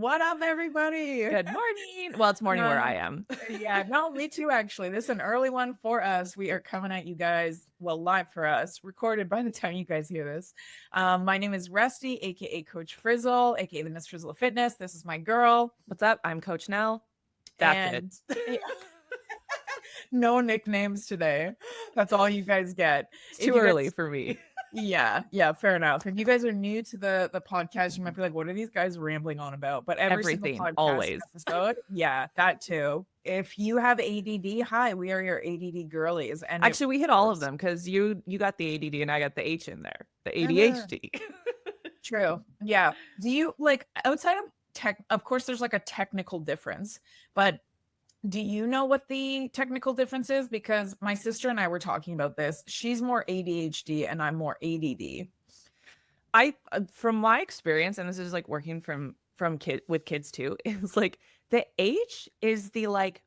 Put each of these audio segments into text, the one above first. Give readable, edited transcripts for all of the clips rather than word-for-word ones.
What up, everybody? Good morning. Well, it's morning where Uh, I am. yeah, no, me too, actually. This is an early one for us. We are coming at you guys, well, live for us, recorded by the time you guys hear this. My name is Rusty, aka Coach Frizzle, aka the Miss Frizzle of Fitness. This is my girl. What's up? I'm Coach Nel. That's it. And yeah, no nicknames today. That's all you guys get. It's If too you early guys for me. Yeah, fair enough. If you guys are new to the podcast, you might be like, what are these guys rambling on about? But every single Everything, podcast always. episode, yeah, that too. If you have ADD, hi, we are your ADD girlies. And Actually, we hit all of them because you got the ADD and I got the H in there. The ADHD. True. Yeah. Do you like outside of tech? Of course, there's like a technical difference, but do you know what the technical difference is? Because my sister and I were talking about this. She's more ADHD and I'm more ADD. From my experience, and this is like working from with kids too, is like the H is the like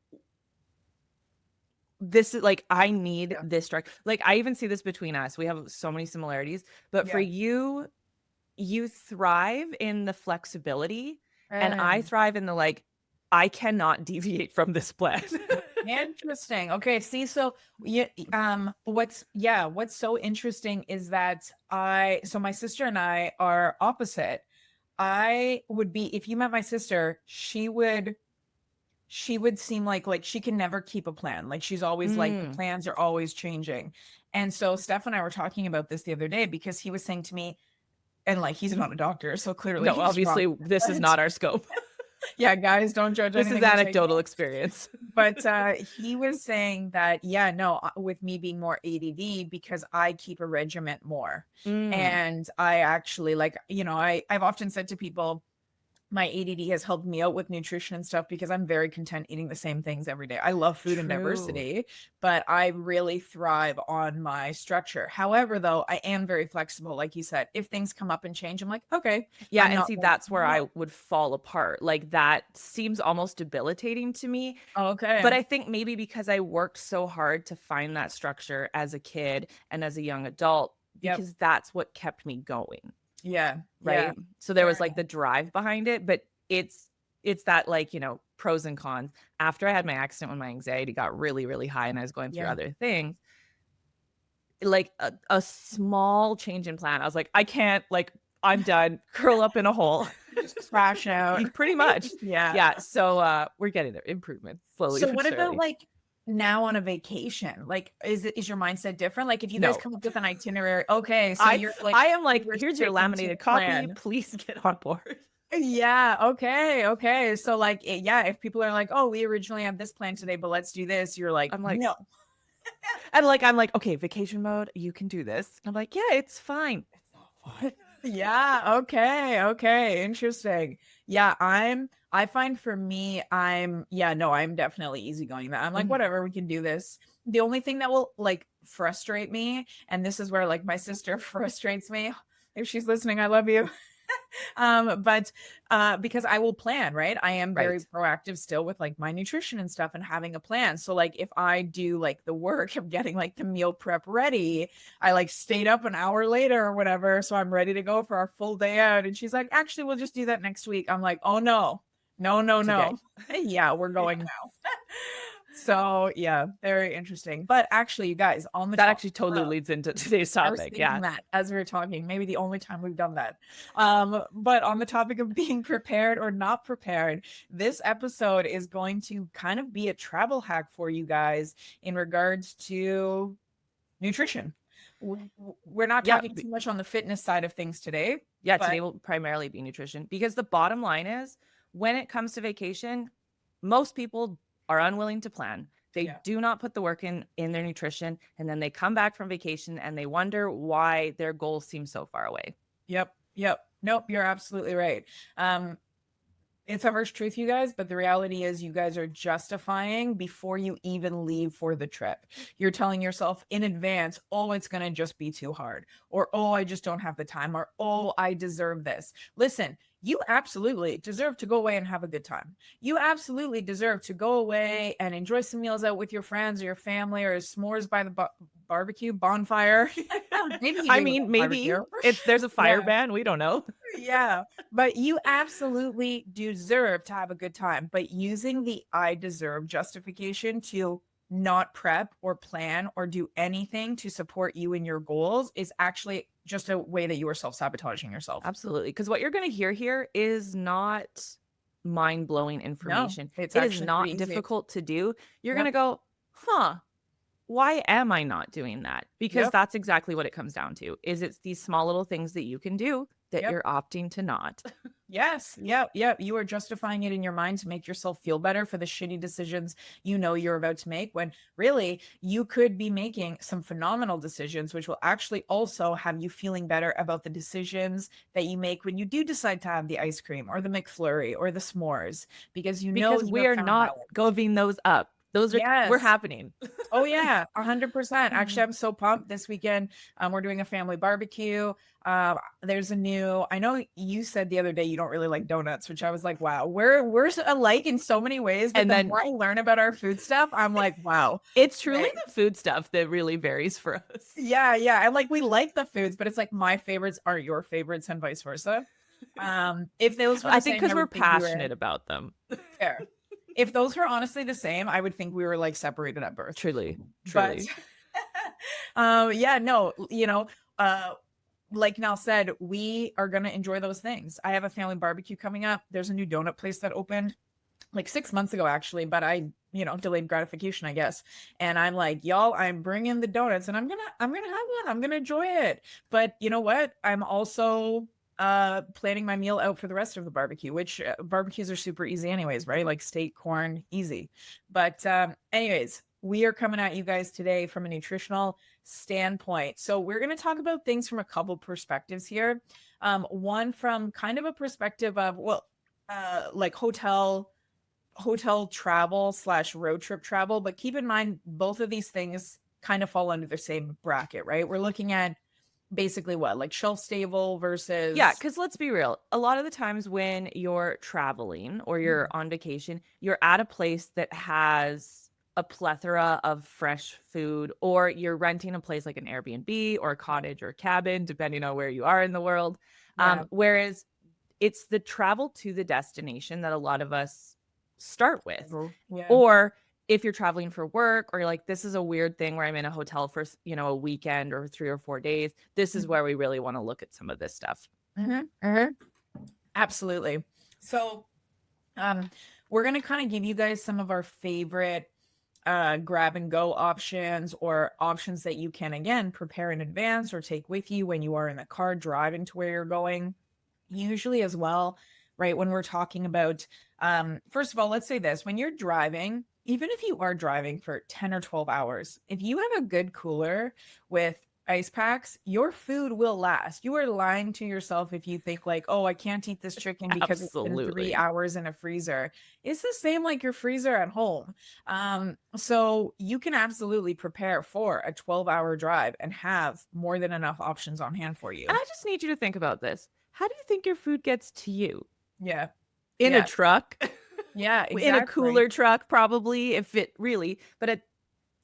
this is like I need this structure. Like I even see this between us. We have so many similarities, but for you thrive in the flexibility and I thrive in the like I cannot deviate from this plan. Interesting. Okay, see, so what's so interesting is that so my sister and I are opposite. I would be, if you met my sister, she would seem like she can never keep a plan. Like she's always like the plans are always changing. And so Steph and I were talking about this the other day because he was saying to me, and like he's not a doctor, so clearly No, he's obviously wrong. this is not our scope. Yeah, guys, don't judge This anything is I'm saying. anecdotal experience. But he was saying that, yeah, no, with me being more ADD because I keep a regiment more. And I actually like, I've often said to people, my ADD has helped me out with nutrition and stuff because I'm very content eating the same things every day. I love food and diversity, but I really thrive on my structure. However, though, I am very flexible. Like you said, if things come up and change, I'm like, okay. Yeah. And see, that's where I would fall apart. Like that seems almost debilitating to me. Okay. But I think maybe because I worked so hard to find that structure as a kid and as a young adult, because that's what kept me going. Yeah. Right. Yeah. So there was like the drive behind it, but it's that like, pros and cons. After I had my accident when my anxiety got really, really high and I was going through other things, like a small change in plan, I was like, I can't, like, I'm done, curl up in a hole. Just crash out. Pretty much. Yeah. So we're getting there. Improvement slowly. So what surely. about like now on a vacation? Like, is your mindset different? Like, if you guys come up with an itinerary, okay, so you're like, I am like, here's your laminated copy. Please get on board. Yeah. Okay. So like, if people are like, oh, we originally have this plan today, but let's do this. You're like, I'm like, no. And like, I'm like, okay, vacation mode, you can do this. I'm like, yeah, it's fine. It's not fine. Yeah. Okay. Interesting. Yeah. I find for me, I'm definitely easygoing. That I'm like, whatever, we can do this. The only thing that will like frustrate me, and this is where like my sister frustrates me. If she's listening, I love you. But because I will plan, right? I am very proactive still with like my nutrition and stuff and having a plan. So like if I do like the work of getting like the meal prep ready, I like stayed up an hour later or whatever. So I'm ready to go for our full day out. And she's like, actually, we'll just do that next week. I'm like, oh no. Yeah, we're going now. So yeah, very interesting. But actually, you guys, on the that actually totally leads into today's topic. Yeah, that as we were talking, maybe the only time we've done that. But on the topic of being prepared or not prepared, this episode is going to kind of be a travel hack for you guys in regards to nutrition. We're not talking too much on the fitness side of things today. Yeah, today will primarily be nutrition because the bottom line is when it comes to vacation, most people are unwilling to plan. They do not put the work in their nutrition. And then they come back from vacation and they wonder why their goals seem so far away. Yep. Nope, you're absolutely right. It's a harsh truth, you guys, but the reality is you guys are justifying before you even leave for the trip. You're telling yourself in advance, oh, it's going to just be too hard, or, oh, I just don't have the time, or, oh, I deserve this. Listen, you absolutely deserve to go away and have a good time. You absolutely deserve to go away and enjoy some meals out with your friends or your family or s'mores by the barbecue bonfire. Maybe you I do mean, a maybe barbecue. there's a fire Yeah. ban. We don't know. Yeah, but you absolutely deserve to have a good time. But using the I deserve justification to not prep or plan or do anything to support you in your goals is actually just a way that you are self-sabotaging yourself. Absolutely. Because what you're going to hear here is not mind-blowing No, information. it's It is actually pretty not easy. difficult to do. You're going Yep. to go, huh, why am I not doing that? Because Yep. that's exactly what it comes down to. Is it's these small little things that you can do that Yep. you're opting to not. Yes. Yep. Yep. You are justifying it in your mind to make yourself feel better for the shitty decisions you know you're about to make, when really you could be making some phenomenal decisions, which will actually also have you feeling better about the decisions that you make when you do decide to have the ice cream or the McFlurry or the s'mores, because you know Because you we have are found not balance. giving those up. We're Yes. happening. Oh yeah, 100%. Actually, I'm so pumped this weekend. We're doing a family barbecue. There's a new. I know you said the other day you don't really like donuts, which I was like, wow, we're alike in so many ways. But And the then more I learn about our food stuff, I'm like, wow. it's truly Right. the food stuff that really varies for us. Yeah, yeah. And like we like the foods, but it's like my favorites aren't your favorites, and vice versa. If those were I the think same, because I we're would think we were passionate about them. fair. If those were honestly the same, I would think we were like separated at birth. Truly, But truly. yeah, no, like Nell said, we are going to enjoy those things. I have a family barbecue coming up. There's a new donut place that opened like 6 months ago, actually, but I, delayed gratification, I guess. And I'm like, y'all, I'm bringing the donuts and I'm going to have one. I'm going to enjoy it. But you know what? I'm also planning my meal out for the rest of the barbecue, which barbecues are super easy anyways, right? Like steak, corn, easy. But anyways, we are coming at you guys today from a nutritional standpoint. So we're going to talk about things from a couple perspectives here. One from kind of a perspective of, like hotel travel / road trip travel, but keep in mind both of these things kind of fall under the same bracket, right? We're looking at basically what, like shelf stable versus Yeah, because let's be real. A lot of the times when you're traveling or you're on vacation, you're at a place that has a plethora of fresh food, or you're renting a place like an Airbnb or a cottage or a cabin, depending on where you are in the world. yeah. Whereas it's the travel to the destination that a lot of us start with. Yeah. Or if you're traveling for work, or you're like, this is a weird thing where I'm in a hotel for, a weekend or 3 or 4 days, this is where we really want to look at some of this stuff. Absolutely. So we're going to kind of give you guys some of our favorite grab and go options, or options that you can, again, prepare in advance or take with you when you are in the car driving to where you're going. Usually as well, right? When we're talking about, first of all, let's say this: when you're driving, even if you are driving for 10 or 12 hours, if you have a good cooler with ice packs, your food will last. You are lying to yourself if you think like, oh, I can't eat this chicken because it's been 3 Absolutely. hours in a freezer. It's the same like your freezer at home. So you can absolutely prepare for a 12-hour drive and have more than enough options on hand for you. And I just need you to think about this. How do you think your food gets to you? Yeah. In a truck? Yeah, exactly. In a cooler truck, probably, if it really, but at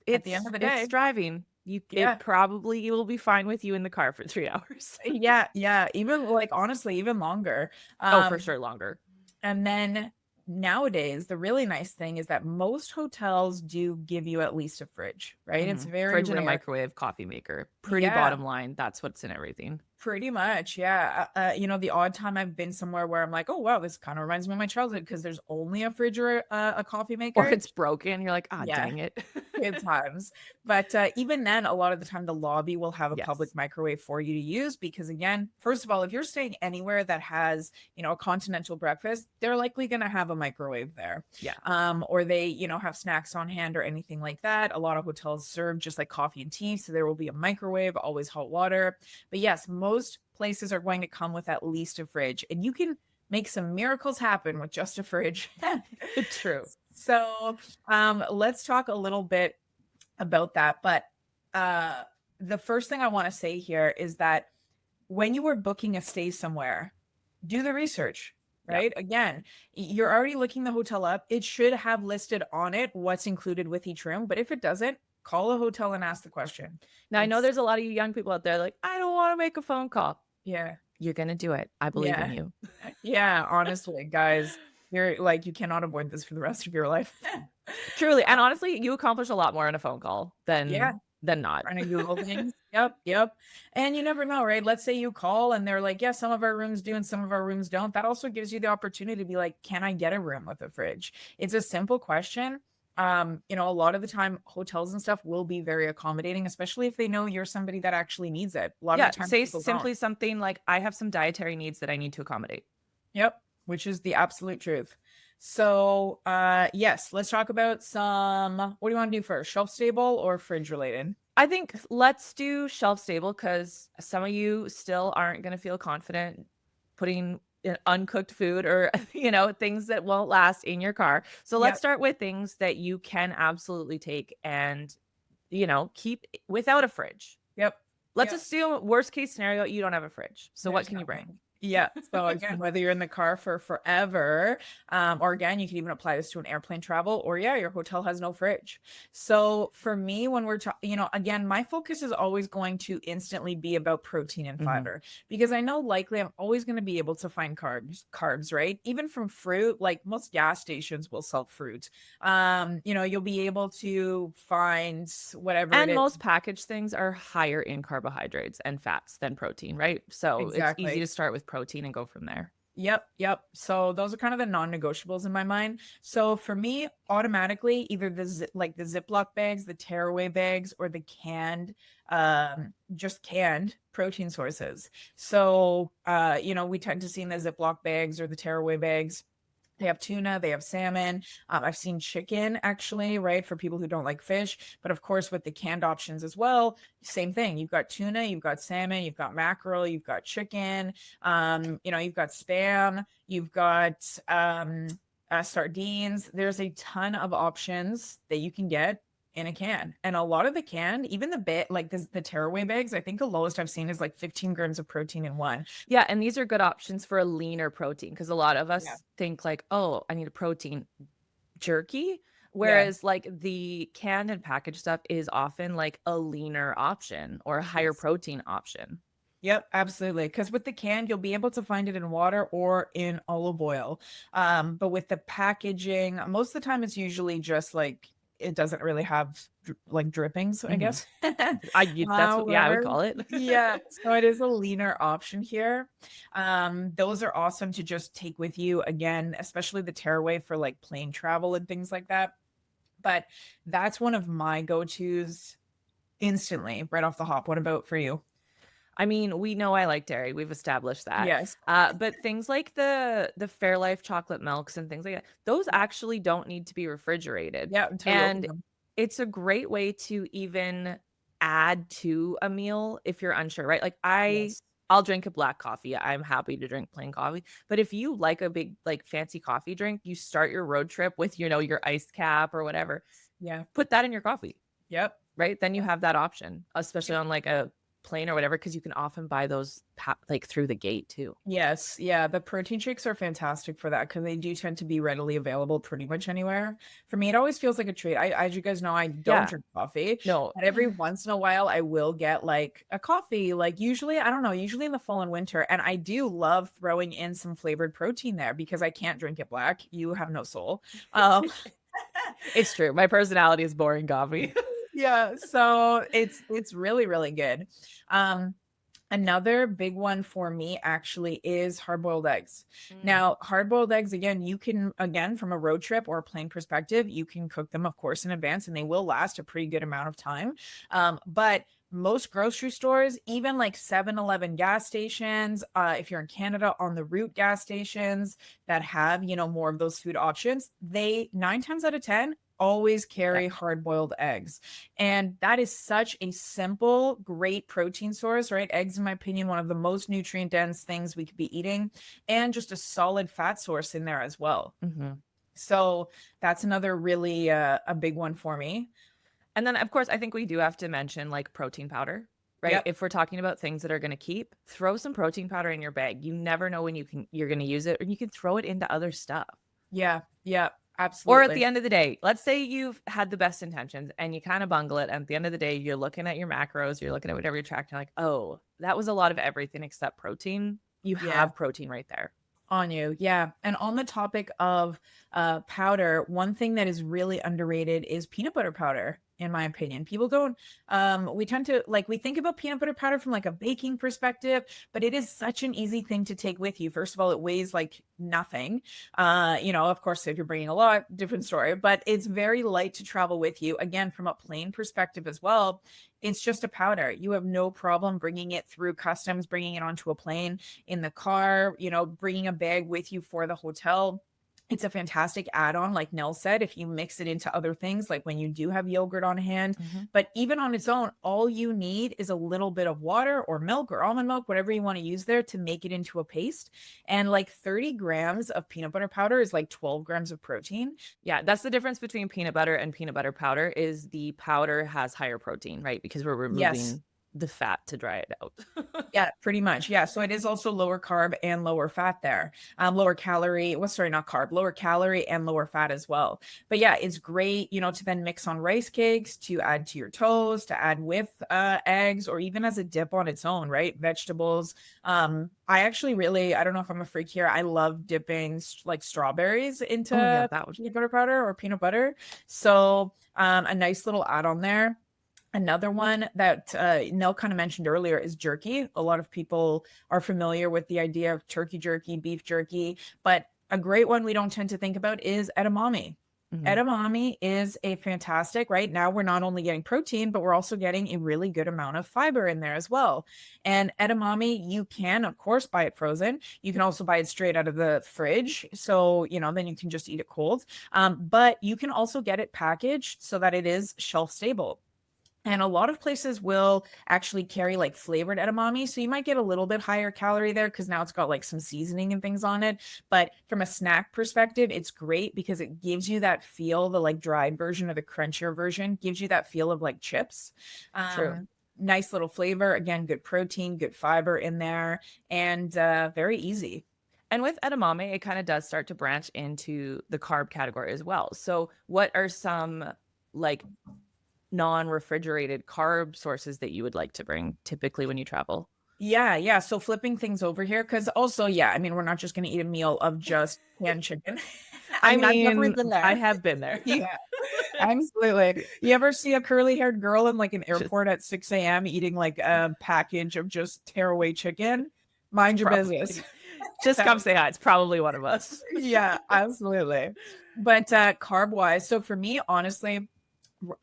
the end of the day, it's driving. It probably will be fine with you in the car for 3 hours. Yeah. Even like honestly, even longer. Oh, for sure, longer. And then nowadays, the really nice thing is that most hotels do give you at least a fridge, right? It's very fridge rare. and a microwave, coffee maker. Pretty bottom line. That's what's in everything. Pretty much, yeah. The odd time I've been somewhere where I'm like, oh wow, this kind of reminds me of my childhood, because there's only a fridge or a coffee maker, or it's broken. You're like, dang it. Good times. But even then, a lot of the time, the lobby will have a public microwave for you to use, because again, first of all, if you're staying anywhere that has, a continental breakfast, they're likely going to have a microwave there. Yeah. Or they, have snacks on hand or anything like that. A lot of hotels serve just like coffee and tea, so there will be a microwave, always hot water. But yes, most places are going to come with at least a fridge, and you can make some miracles happen with just a fridge. True. So let's talk a little bit about that. But the first thing I want to say here is that when you are booking a stay somewhere, do the research, right? Again, you're already looking the hotel up. It should have listed on it what's included with each room. But if it doesn't, Call a hotel and ask the question. Now, I know there's a lot of you young people out there like, I don't want to make a phone call. Yeah. You're going to do it. I believe in you. Yeah, honestly, guys, you're like, you cannot avoid this for the rest of your life. Truly. And honestly, you accomplish a lot more in a phone call Yeah. than not. Trying to Google things. Yep. And you never know, right? Let's say you call and they're like, yeah, some of our rooms do and some of our rooms don't. That also gives you the opportunity to be like, can I get a room with a fridge? It's a simple question. You know, a lot of the time hotels and stuff will be very accommodating, especially if they know you're somebody that actually needs it. A lot of the time say people simply don't. something like, I have some dietary needs that I need to accommodate. Yep, which is the absolute truth. So, yes, let's talk about some, what do you want to do first? Shelf stable or fridge related? I think let's do shelf stable because some of you still aren't going to feel confident putting uncooked food or, things that won't last in your car. So let's start with things that you can absolutely take and, keep without a fridge. Yep. Let's assume worst case scenario, you don't have a fridge. So what can you bring? Yeah. So again, whether you're in the car for forever, or again, you can even apply this to an airplane travel, or your hotel has no fridge. So for me, when we're talking, again, my focus is always going to instantly be about protein and fiber, because I know likely I'm always going to be able to find carbs, right? Even from fruit, like most gas stations will sell fruit. You'll be able to find whatever. And most packaged things are higher in carbohydrates and fats than protein, right? So It's easy to start with protein and go from there. Yep. So those are kind of the non-negotiables in my mind. So for me, automatically, either the Ziploc bags, the tearaway bags, or the just canned protein sources. So, we tend to see in the Ziploc bags or the tearaway bags, they have tuna, they have salmon. I've seen chicken actually, right? For people who don't like fish. But of course, with the canned options as well, same thing. You've got tuna, you've got salmon, you've got mackerel, you've got chicken, you've got Spam, you've got sardines. There's a ton of options that you can get in a can. And a lot of the can, even the tearaway bags, I think the lowest I've seen is like 15 grams of protein in one. Yeah. And these are good options for a leaner protein because a lot of us think like, oh, I need a protein jerky. Whereas like the canned and packaged stuff is often like a leaner option or a higher protein option. Yep, absolutely. Because with the canned, you'll be able to find it in water or in olive oil. But with the packaging, most of the time it's usually just like, it doesn't really have like drippings, I guess. I would call it. So it is a leaner option here. Those are awesome to just take with you again, especially the tearaway for like plane travel and things like that. But that's one of my go-tos instantly right off the hop. What about for you? I mean, we know I like dairy. We've established that. Yes. But things like the Fairlife chocolate milks and things like that, those actually don't need to be refrigerated. Yeah. And it's a great way to even add to a meal if you're unsure, right? Like I'll drink a black coffee. I'm happy to drink plain coffee. But if you like a big, like fancy coffee drink, you start your road trip with, your iced cap or whatever. Yeah. Put that in your coffee. Yep. Right. Then you have that option, especially on like a plane or whatever, because you can often buy those like through the gate too. Yes. Yeah. The protein shakes are fantastic for that because they do tend to be readily available pretty much anywhere. For me, it always feels like a treat. As you guys know, I don't drink coffee. No. But every once in a while, I will get like a coffee, like usually in the fall and winter. And I do love throwing in some flavored protein there because I can't drink it black. You have no soul. It's true. My personality is boring coffee. Yeah, so it's really, really good. Another big one for me actually is hard-boiled eggs. Now, hard-boiled eggs, again, you can, from a road trip or a plane perspective, you can cook them, of course, in advance, and they will last a pretty good amount of time. But most grocery stores, even like 7-Eleven gas stations, if you're in Canada, on the route gas stations that have, more of those food options, they 9 times out of 10 always carry hard-boiled eggs. And that is such a simple, great protein source, right? Eggs, in my opinion, one of the most nutrient-dense things we could be eating, and just a solid fat source in there as well. So that's another really a big one for me. And then, of course, I think we do have to mention like protein powder, right? If we're talking about things that are going to keep, throw some protein powder in your bag. You never know when you're going to use it, or you can throw it into other stuff. Yeah, Or at the Absolutely. end of the day, let's say you've had the best intentions and you kind of bungle it. And at the end of the day, you're looking at your macros, you're looking at whatever you're tracking, you're like, oh, that was a lot of everything except protein. You Yeah. have protein right there. On you. Yeah. And on the topic of powder, one thing that is really underrated is peanut butter powder, in my opinion. People don't we tend to like we think about peanut butter powder from like a baking perspective, but it is such an easy thing to take with you. First of all, it weighs like nothing. You know, of course, if you're bringing a lot, different story, but it's very light to travel with you. Again, from a plain perspective as well, it's just a powder. You have no problem bringing it through customs, bringing it onto a plane, in the car, you know, bringing a bag with you for the hotel. It's a fantastic add-on, like Nell said, if you mix it into other things, like when you do have yogurt on hand. But even on its own, all you need is a little bit of water or milk or almond milk, whatever you want to use there to make it into a paste. And like 30 grams of peanut butter powder is like 12 grams of protein. Yeah, that's the difference between peanut butter and peanut butter powder is the powder has higher protein, right? Because we're Yes. removing the fat to dry it out. Yeah, pretty much. Yeah. So it is also lower carb and lower fat there. Lower calorie, well, sorry, not carb, lower calorie and lower fat as well. But yeah, it's great, you know, to then mix on rice cakes, to add to your toast, to add with eggs, or even as a dip on its own, right? Vegetables. I actually really, I don't know if I'm a freak here. I love dipping like strawberries into Oh yeah, that would peanut butter powder or peanut butter. So a nice little add on there. Another one that Nell kind of mentioned earlier is jerky. A lot of people are familiar with the idea of turkey jerky, beef jerky, but a great one we don't tend to think about is edamame. Edamame is a fantastic, right? Now we're not only getting protein, but we're also getting a really good amount of fiber in there as well. And edamame, you can, of course, buy it frozen. You can also buy it straight out of the fridge. So, you know, then you can just eat it cold. But you can also get it packaged so that it is shelf stable. And a lot of places will actually carry like flavored edamame. So you might get a little bit higher calorie there because now it's got like some seasoning and things on it. But from a snack perspective, it's great because it gives you that feel, the like dried version or the crunchier version gives you that feel of like chips. True. Nice little flavor. Again, good protein, good fiber in there, and very easy. And with edamame, it kind of does start to branch into the carb category as well. So what are some like non-refrigerated carb sources that you would like to bring typically when you travel? Yeah. So flipping things over here, because also, yeah, I mean, we're not just going to eat a meal of just canned chicken. I I've definitely mean, been there. I have been there. Yeah, absolutely. You ever see a curly haired girl in like an airport at 6 a.m. eating like a package of just tearaway chicken? Mind your business. Just come say hi. It's probably one of us. Yeah, absolutely. But carb wise, so for me, honestly,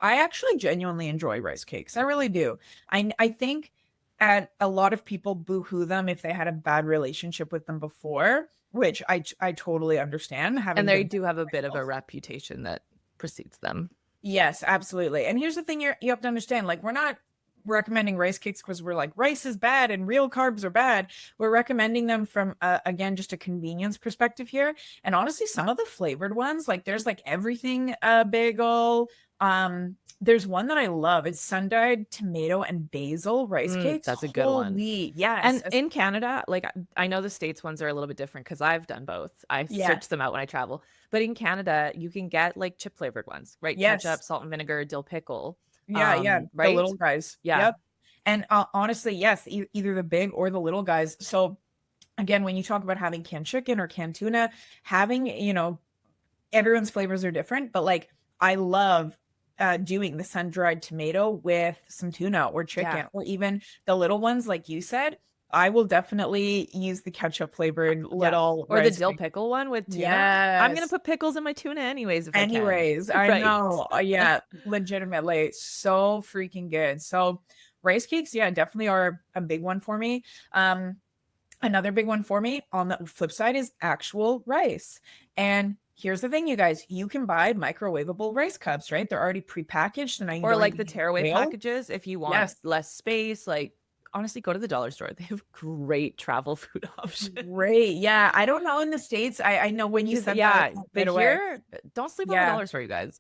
I actually genuinely enjoy rice cakes. I really do. I think a lot of people boohoo them if they had a bad relationship with them before, which I totally understand. And they do have a bit of a reputation that precedes them. Yes, absolutely. And here's the thing you have to understand, like we're not recommending rice cakes because we're like rice is bad and real carbs are bad. We're recommending them from again just a convenience perspective here. And honestly, some of the flavored ones, like there's like everything bagel. There's one that I love. It's sun-dried tomato and basil rice cakes. That's a good one. Yes. And in Canada, like I know the States ones are a little bit different because I've done both. I search them out when I travel. But in Canada, you can get like chip flavored ones, right? Yes. Ketchup, salt and vinegar, dill pickle. Yeah. Right? The little guys. Yeah. Yep. And honestly, yes, either the big or the little guys. So again, when you talk about having canned chicken or canned tuna, having, you know, everyone's flavors are different, but like I love doing the sun-dried tomato with some tuna or chicken, or even the little ones, like you said. I will definitely use the ketchup flavored little or the dill pickle one with tuna. Yes. I'm gonna put pickles in my tuna anyways. I know. Yeah, legitimately so freaking good. So rice cakes, yeah, definitely are a big one for me. Another big one for me on the flip side is actual rice. And here's the thing, you guys, you can buy microwavable rice cups, right? They're already prepackaged. And or like the tearaway packages if you want less space. Like honestly, go to the dollar store. They have great travel food options. Great. Yeah. I don't know in the States. I know when you said that. But here, don't sleep on the dollar store, you guys.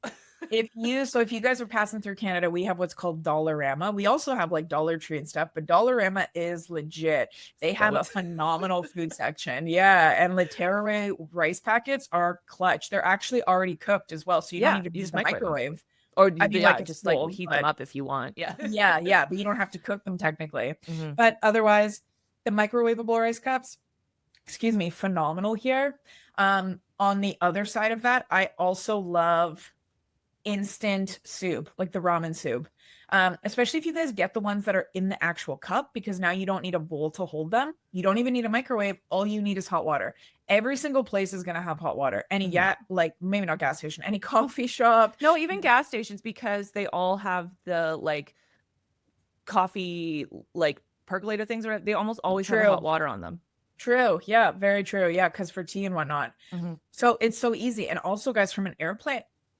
if you guys are passing through Canada, we have what's called Dollarama. We also have like Dollar Tree and stuff, but Dollarama is legit. They have a phenomenal food section. Yeah. And the tearaway rice packets are clutch. They're actually already cooked as well. So you don't Yeah, need to you use just the microwave them. microwave. Or I mean, like, yeah, it's just like cold, heat them but up if you want. Yeah. yeah, but you don't have to cook them technically. Mhm. But otherwise, the microwavable rice cups, excuse me, phenomenal here. On the other side of that, I also love instant soup, like the ramen soup. Especially if you guys get the ones that are in the actual cup, because now you don't need a bowl to hold them. You don't even need a microwave. All you need is hot water. Every single place is going to have hot water. Any like maybe not gas station, any coffee shop. No, even gas stations, because they all have the like coffee like percolator things, or they almost always have a hot water on them. True. Yeah, very true. Yeah, because for tea and whatnot. Mm-hmm. So it's so easy. And also, guys, from an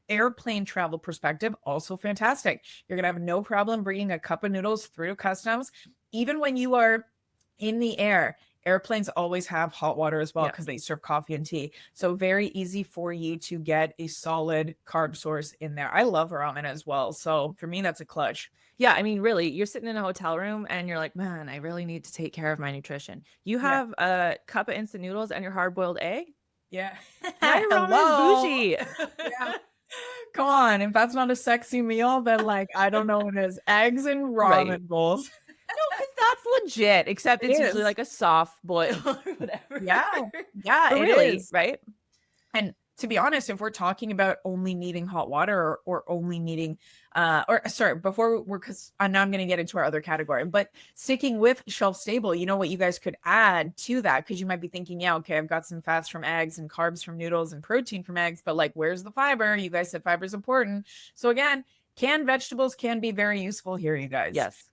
airplane travel perspective, also fantastic. You're gonna have no problem bringing a cup of noodles through customs. Even when you are in the air, airplanes always have hot water as well because they serve coffee and tea. So very easy for you to get a solid carb source in there. I love ramen as well. So for me, that's a clutch. Yeah, I mean, really, you're sitting in a hotel room and you're like, man, I really need to take care of my nutrition. You have a cup of instant noodles and your hard-boiled egg. Yeah. Now your ramen is bougie. Yeah. Come on. If that's not a sexy meal, then like, I don't know what it is. Eggs and ramen bowls. No, because that's legit, except it's usually like a soft boil or whatever. Yeah. Yeah, but it really, is. right? And to be honest, if we're talking about only needing hot water or only needing, before because now I'm going to get into our other category, but sticking with shelf stable, you know what you guys could add to that? Because you might be thinking, yeah, okay, I've got some fats from eggs and carbs from noodles and protein from eggs, but like, where's the fiber? You guys said fiber is important. So again, canned vegetables can be very useful here, you guys. Yes.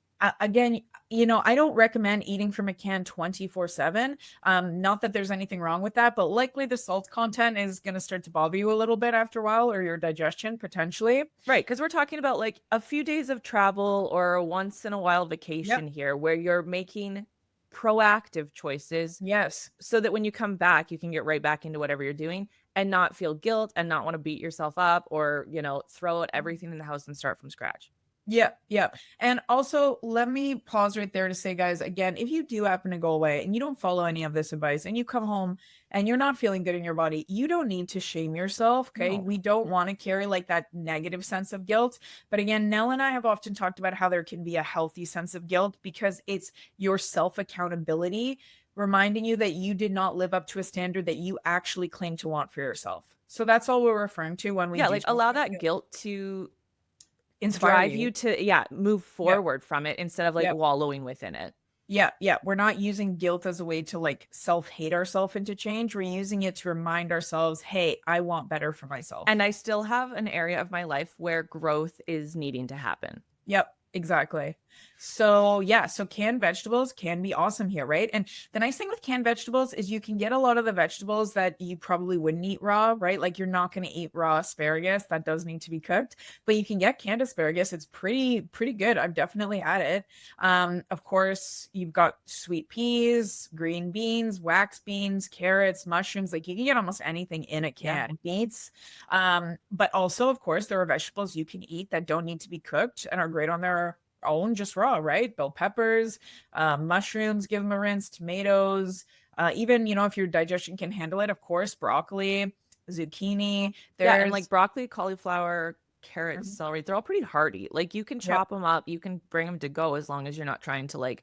Again, you know, I don't recommend eating from a can 24/7. Not that there's anything wrong with that, but likely the salt content is going to start to bother you a little bit after a while, or your digestion potentially. Right, because we're talking about like a few days of travel or a once in a while vacation here where you're making proactive choices. Yes. So that when you come back, you can get right back into whatever you're doing and not feel guilt and not want to beat yourself up or, you know, throw out everything in the house and start from scratch. Yeah, yeah. And also, let me pause right there to say, guys, again, if you do happen to go away and you don't follow any of this advice and you come home and you're not feeling good in your body, you don't need to shame yourself. Okay. No. We don't want to carry like that negative sense of guilt. But again, Nell and I have often talked about how there can be a healthy sense of guilt because it's your self accountability reminding you that you did not live up to a standard that you actually claim to want for yourself. So that's all we're referring to when we like allow that guilt to inspire you to move forward from it instead of like wallowing within it. Yeah, we're not using guilt as a way to like self-hate ourselves into change. We're using it to remind ourselves, hey, I want better for myself. And I still have an area of my life where growth is needing to happen. Yep, exactly. So yeah, so canned vegetables can be awesome here, right? And the nice thing with canned vegetables is you can get a lot of the vegetables that you probably wouldn't eat raw, right? Like you're not going to eat raw asparagus. That does need to be cooked, but you can get canned asparagus. It's pretty good. I've definitely had it. Of course, you've got sweet peas, green beans, wax beans, carrots, mushrooms. Like you can get almost anything in a can. Beets. But also, of course, there are vegetables you can eat that don't need to be cooked and are great on their own, just raw, right? Bell peppers, mushrooms, give them a rinse, tomatoes, even, you know, if your digestion can handle it, of course, broccoli, zucchini. And like broccoli, cauliflower, carrots, celery, they're all pretty hardy. Like you can chop them up, you can bring them to go as long as you're not trying to like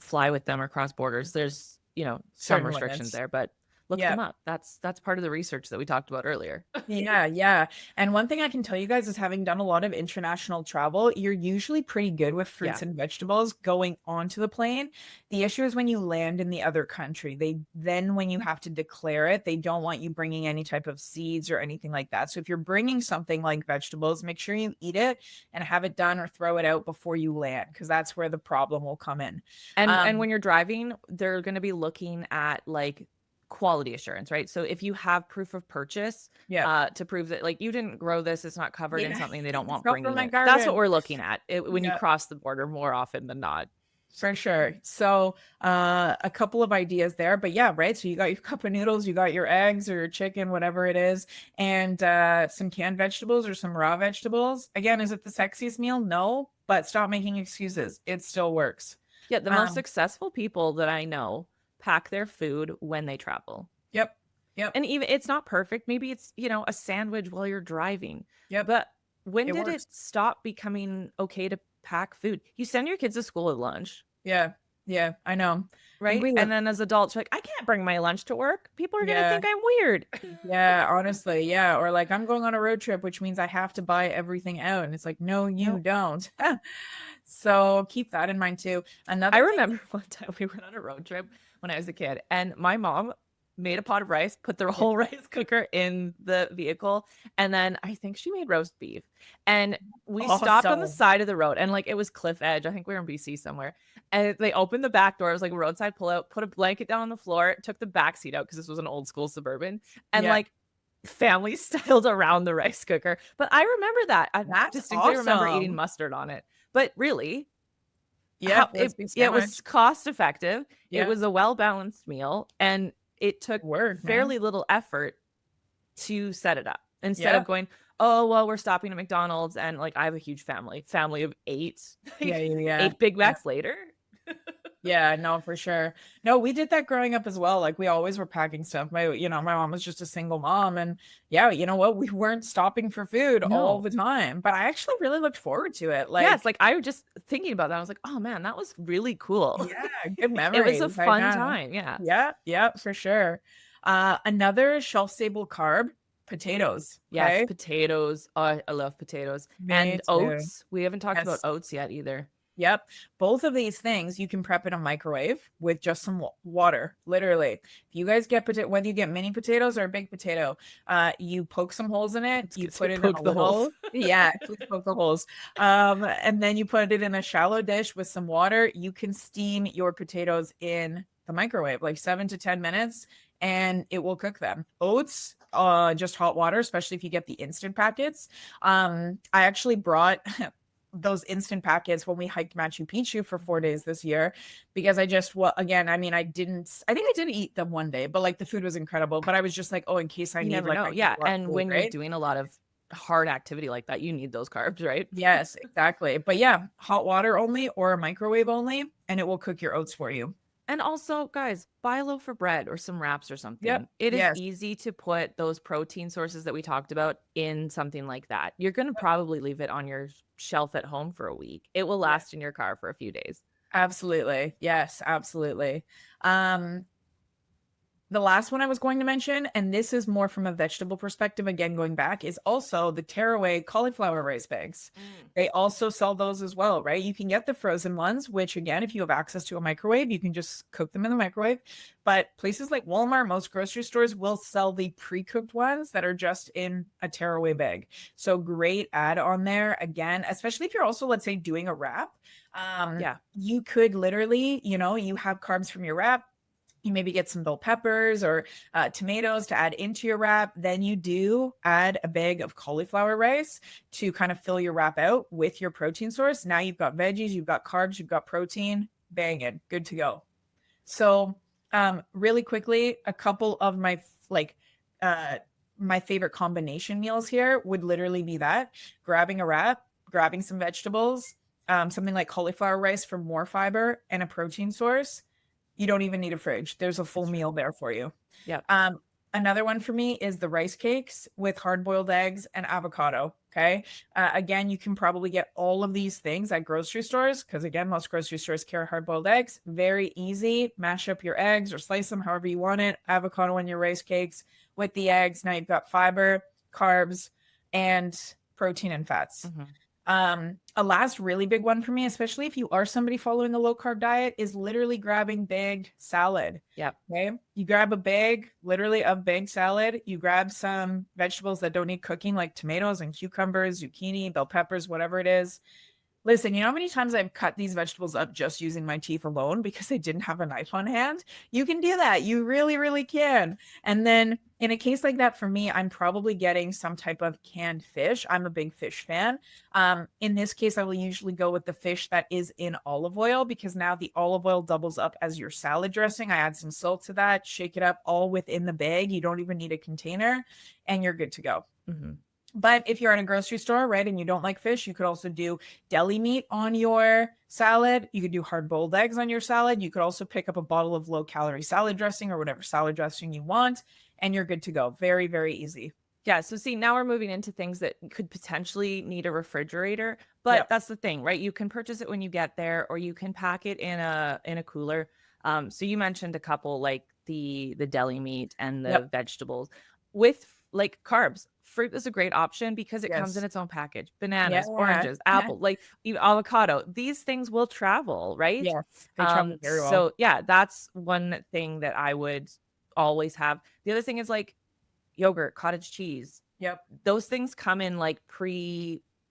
fly with them or cross borders. There's, you know, some restrictions there, but look them up. That's part of the research that we talked about earlier. Yeah. And one thing I can tell you guys is having done a lot of international travel, you're usually pretty good with fruits and vegetables going onto the plane. The issue is when you land in the other country. When you have to declare it, they don't want you bringing any type of seeds or anything like that. So if you're bringing something like vegetables, make sure you eat it and have it done or throw it out before you land, because that's where the problem will come in. And when you're driving, they're going to be looking at like quality assurance, right? So if you have proof of purchase to prove that like you didn't grow this, it's not covered in something they don't want bringing in. That's what we're looking at when you cross the border more often than not. For sure. So, a couple of ideas there, but yeah, right. So you got your cup of noodles, you got your eggs or your chicken, whatever it is, and some canned vegetables or some raw vegetables. Again, is it the sexiest meal? No, but stop making excuses. It still works. Yeah, the most Um, successful people that I know pack their food when they travel. yep, yep, And even it's not perfect. Maybe it's, a sandwich while you're driving. yep. But when It did works. it stop becoming okay to pack food? You send your kids to school at lunch, Yeah, yeah. I know. I think right? we And live. then as adults, you're like, I can't bring my lunch to work. People are going to Yeah, think I'm weird. yeah. Honestly, yeah. Or like I'm going on a road trip, which means I have to buy everything out, and it's like, no, you No. don't. So keep that in mind too. I Another thing. remember one time we went on a road trip when I was a kid, and my mom made a pot of rice, put the whole rice cooker in the vehicle, and then I think she made roast beef. And we stopped on the Awesome. side of the road, and like it was cliff edge. I think we were in BC somewhere. And they opened the back door. It was like a roadside pullout, put a blanket down on the floor, took the back seat out because this was an old school Suburban, and Yeah, like family styled around the rice cooker. But I remember that. I that's distinctly remember eating awesome. mustard on it. But really, Yeah, it roast beef it was sandwich. cost effective, it Yeah, was a well-balanced meal, and it took word, man. fairly little effort to set it up. Instead of Yeah, going, "Oh, well, we're stopping at McDonald's," and, like, I have a huge family of 8, yeah, like, yeah, yeah, 8 Big yeah. Macs later. Yeah, no, for sure. No, we did that growing up as well. Like we always were packing stuff. My mom was just a single mom, and yeah, you know what? We weren't stopping for food all No. the time, but I actually really looked forward to it. Yeah, it's Like, like, I was just thinking about that, I was like, "Oh, man, that was really cool." yeah, good It was a memories. I fun know. time, yeah. Yeah, yeah, for sure. Another shelf-stable carb, potatoes. Yes, Okay. potatoes, oh, I love potatoes, Me and too. oats, we haven't talked about Yes. oats yet either. Yep. Both of these things you can prep in a microwave with just some water, literally. If you guys get whether you get mini potatoes or a big potato, you poke some holes in I it, was you gonna say put it in poke a the holes. little, yeah, please poke the holes. And then you put it in a shallow dish with some water. You can steam your potatoes in the microwave, like 7 to 10 minutes, and it will cook them. Oats, just hot water, especially if you get the instant packets. I actually brought those instant packets when we hiked Machu Picchu for 4 days this year because I just, well, again, I mean, I think I did eat them one day, but like the food was incredible. But I was just like, oh, in case I You need, never like, know. I need Yeah, a lot of and food, when you're right? doing a lot of hard activity like that, you need those carbs, right? Yes, exactly. But yeah, hot water only or a microwave only, and it will cook your oats for you. And also, guys, buy a loaf of bread or some wraps or Yep. something. It is Yes. easy to put those protein sources that we talked about in something like that. You're going to probably leave it on your shelf at home for a week. It will Yeah. last in your car for a few days. Absolutely. Yes, absolutely. Um, The last one I was going to mention, and this is more from a vegetable perspective, again, going back, is also the tearaway cauliflower rice bags. Mm. They also sell those as well, right? You can get the frozen ones, which again, if you have access to a microwave, you can just cook them in the microwave. But places like Walmart, most grocery stores will sell the pre-cooked ones that are just in a tearaway bag. So great add on there. Again, especially if you're also, let's say, doing a wrap. Yeah. You could literally, you have carbs from your wrap, you maybe get some bell peppers or tomatoes to add into your wrap. Then you do add a bag of cauliflower rice to kind of fill your wrap out with your protein source. Now you've got veggies, you've got carbs, you've got protein. Bang it, good to go. So, really quickly, a couple of uh, my favorite combination meals here would literally be that: grabbing a wrap, grabbing some vegetables, something like cauliflower rice for more fiber and a protein source. You don't even need a fridge. There's a full That's true. meal there for you. Yep. Another one for me is the rice cakes with hard-boiled eggs and avocado. Okay. Again, you can probably get all of these things at grocery stores because, again, most grocery stores carry hard-boiled eggs. Very easy. Mash up your eggs or slice them however you want it. Avocado on your rice cakes with the eggs. Now you've got fiber, carbs, and protein and fats. Mm-hmm. A last really big one for me, especially if you are somebody following a low carb diet, is literally grabbing bagged salad. Yep. Okay. You grab a bag, literally of bagged salad. You grab some vegetables that don't need cooking, like tomatoes and cucumbers, zucchini, bell peppers, whatever it is. Listen, you know how many times I've cut these vegetables up just using my teeth alone because I didn't have a knife on hand? You can do that. You really, really can. And then in a case like that, for me, I'm probably getting some type of canned fish. I'm a big fish fan. In this case, I will usually go with the fish that is in olive oil because now the olive oil doubles up as your salad dressing. I add some salt to that, shake it up all within the bag. You don't even need a container, and you're good to go. Mm-hmm. But if you're in a grocery store, right, and you don't like fish, you could also do deli meat on your salad. You could do hard boiled eggs on your salad. You could also pick up a bottle of low calorie salad dressing or whatever salad dressing you want, and you're good to go. Very, very easy. Yeah. So see, now we're moving into things that could potentially need a refrigerator, but Yep. that's the thing, right? You can purchase it when you get there, or you can pack it in a cooler. So you mentioned a couple, like the deli meat and the Yep. vegetables. With like carbs, fruit is a great option because it comes in Yes. its own package. Yeah. Bananas, oranges, apple, like even avocado. These things will travel, right? Yes. They travel very well. So yeah, that's one thing that I would always have. The other thing is like yogurt, cottage cheese. Yep. Those things come in like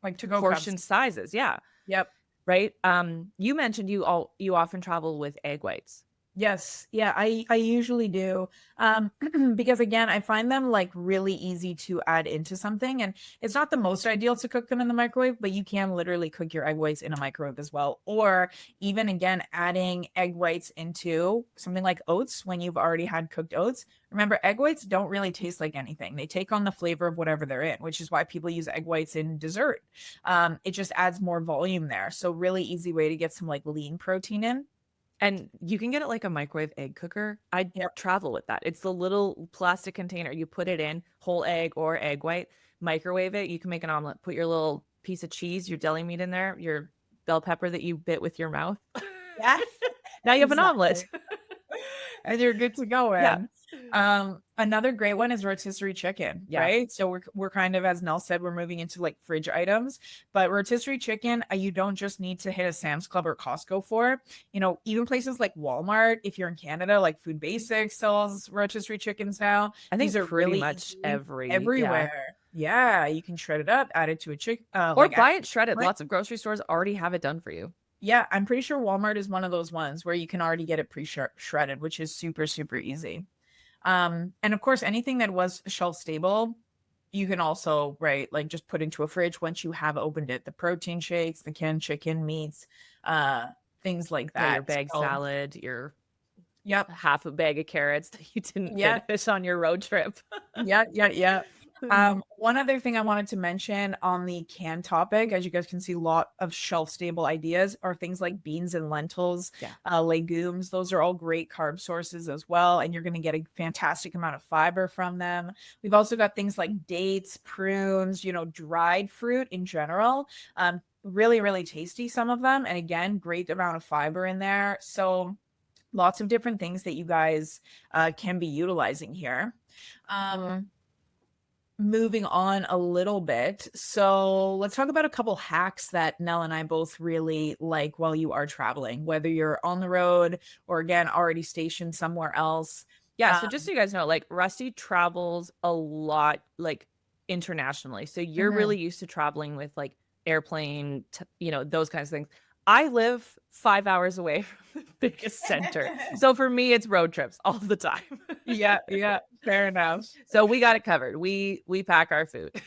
Like to go portion cups. sizes. Yeah. Yep. Right. You mentioned you often travel with egg whites. Yes. Yeah, I usually do. Because again, I find them like really easy to add into something, and it's not the most ideal to cook them in the microwave, but you can literally cook your egg whites in a microwave as well. Or even again, adding egg whites into something like oats when you've already had cooked oats. Remember, egg whites don't really taste like anything. They take on the flavor of whatever they're in, which is why people use egg whites in dessert. It just adds more volume there. So really easy way to get some like lean protein in. And you can get it like a microwave egg cooker. I Yep. travel with that. It's the little plastic container. You put it in, whole egg or egg white, microwave it. You can make an omelet. Put your little piece of cheese, your deli meat in there, your bell pepper that you bit with your mouth. Yeah. Now you have an omelet. Exactly. And you're good to go, Yeah. man. Another great one is rotisserie chicken, Yeah. right? So we're kind of, as Nell said, we're moving into like fridge items, but rotisserie chicken, you don't just need to hit a Sam's Club or Costco for. You know, even places like Walmart, if you're in Canada, like Food Basics sells rotisserie chickens now. I think These are pretty really much easy everywhere. Yeah, you can shred it up, add it to a chicken, Or like buy it shredded. what? Lots of grocery stores already have it done for you. Yeah, I'm pretty sure Walmart is one of those ones where you can already get it pre-shredded, which is super, super easy. And of course, anything that was shelf stable, you can also, right, like just put into a fridge once you have opened it. The protein shakes, the canned chicken meats, things like Yeah, your that. bag So, salad, your yep. half a bag of carrots that you didn't Yeah. finish on your road trip. Yeah. One other thing I wanted to mention on the canned topic, as you guys can see, a lot of shelf stable ideas are things like beans and lentils, Yeah. legumes. Those are all great carb sources as well, and you're going to get a fantastic amount of fiber from them. We've also got things like dates, prunes, you know, dried fruit in general. Really, really tasty, some of them, and again, great amount of fiber in there. So lots of different things that you guys can be utilizing here. Moving on a little bit. So let's talk about a couple hacks that Nell and I both really like while you are traveling, whether you're on the road or again, already stationed somewhere else. Yeah, so just so you guys know, like Rusty travels a lot, like internationally. So you're really used to traveling with like airplane, those kinds of things. I live 5 hours away from the biggest center. So for me, it's road trips all the time. Yeah, fair enough. So we got it covered. We pack our food.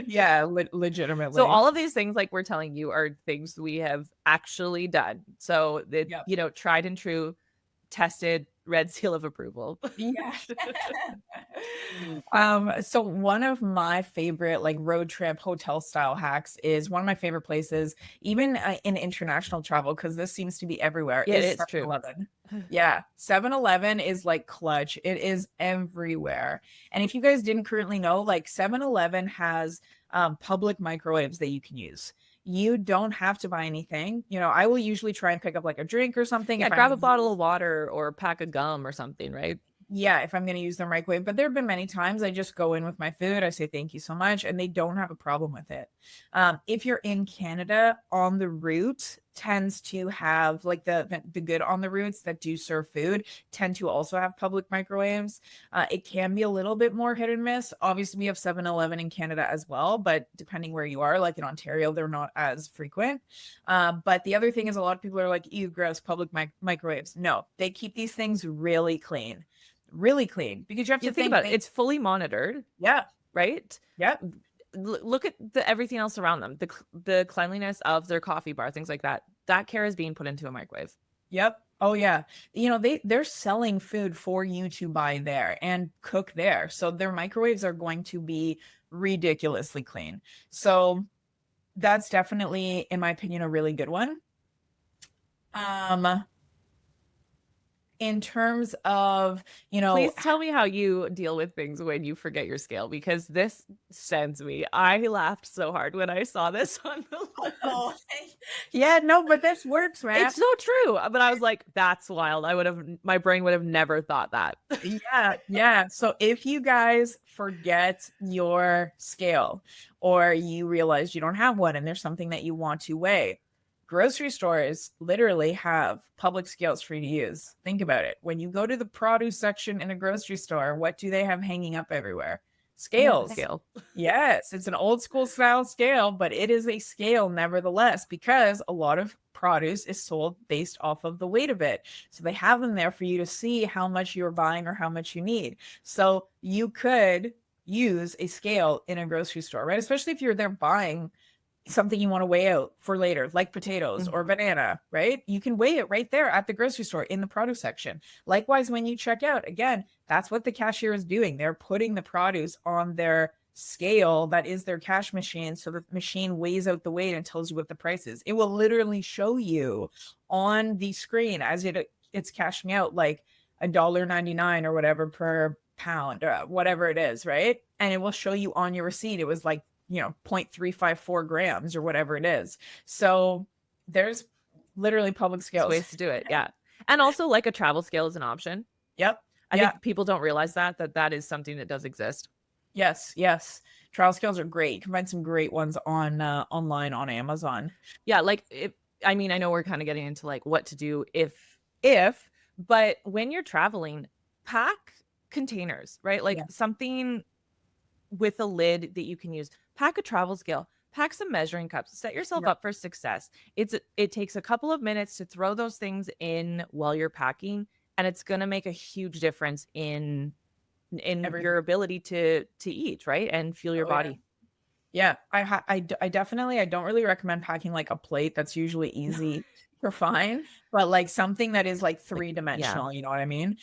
Yeah, legitimately. So all of these things like we're telling you are things we have actually done. So that, Yep. tried and true, tested, red seal of approval. Yeah. So one of my favorite like road trip hotel style hacks is one of my favorite places, even in international travel, because this seems to be everywhere. Yeah, is it's true. 7-Eleven. Yeah, 7-Eleven is like clutch. It is everywhere. And if you guys didn't currently know, like 7-Eleven has public microwaves that you can use. You don't have to buy anything. You know, I will usually try and pick up like a drink or something. Yeah, if I grab a have bottle of water or a pack of gum or something, right? Yeah, if I'm going to use their microwave. But there have been many times I just go in with my food. I say thank you so much, and they don't have a problem with it. If you're in Canada, on the route tends to have like the good on the routes that do serve food tend to also have public microwaves. It can be a little bit more hit and miss. Obviously, we have 7-Eleven in Canada as well, but depending where you are, like in Ontario, they're not as frequent. But the other thing is a lot of people are like, ew, gross, public microwaves. No, they keep these things really clean because you have to think about it. It's fully monitored. Yeah. Right. Yeah. Look at everything else around them. The cleanliness of their coffee bar, things like that. That care is being put into a microwave. Yep. Oh yeah. You know, they're selling food for you to buy there and cook there. So their microwaves are going to be ridiculously clean. So that's definitely, in my opinion, a really good one. In terms of, please tell me how you deal with things when you forget your scale, because this sends me. I laughed so hard when I saw this on the list. Oh, yeah, no, but this works, man. It's so true. But I was like, that's wild. My brain would have never thought that. Yeah. So if you guys forget your scale or you realize you don't have one and there's something that you want to weigh, grocery stores literally have public scales for you to use. Think about it. When you go to the produce section in a grocery store, what do they have hanging up everywhere? Scales. Scale. Yes, it's an old school style scale, but it is a scale nevertheless, because a lot of produce is sold based off of the weight of it. So they have them there for you to see how much you're buying or how much you need. So you could use a scale in a grocery store, right? Especially if you're there buying something you want to weigh out for later, like potatoes or banana, right? You can weigh it right there at the grocery store in the produce section. Likewise, when you check out, again, that's what the cashier is doing. They're putting the produce on their scale that is their cash machine, so the machine weighs out the weight and tells you what the price is. It will literally show you on the screen as it's cashing out like $1.99 or whatever per pound or whatever it is, right? And it will show you on your receipt it was like 0.354 grams or whatever it is. So there's literally public scales. Ways to do it. Yeah. And also like a travel scale is an option. Yep. I think people don't realize that is something that does exist. Yes. Travel scales are great. You can find some great ones on online on Amazon. Yeah. Like I know we're kind of getting into like what to do but when you're traveling, pack containers, right? Like something with a lid that you can use. Pack a travel scale, pack some measuring cups, set yourself up for success. It takes a couple of minutes to throw those things in while you're packing, and it's going to make a huge difference in your ability to eat, right? And fuel your body. Yeah. I definitely, I don't really recommend packing like a plate. That's usually easy to find, but like something that is like 3-dimensional, you know what I mean?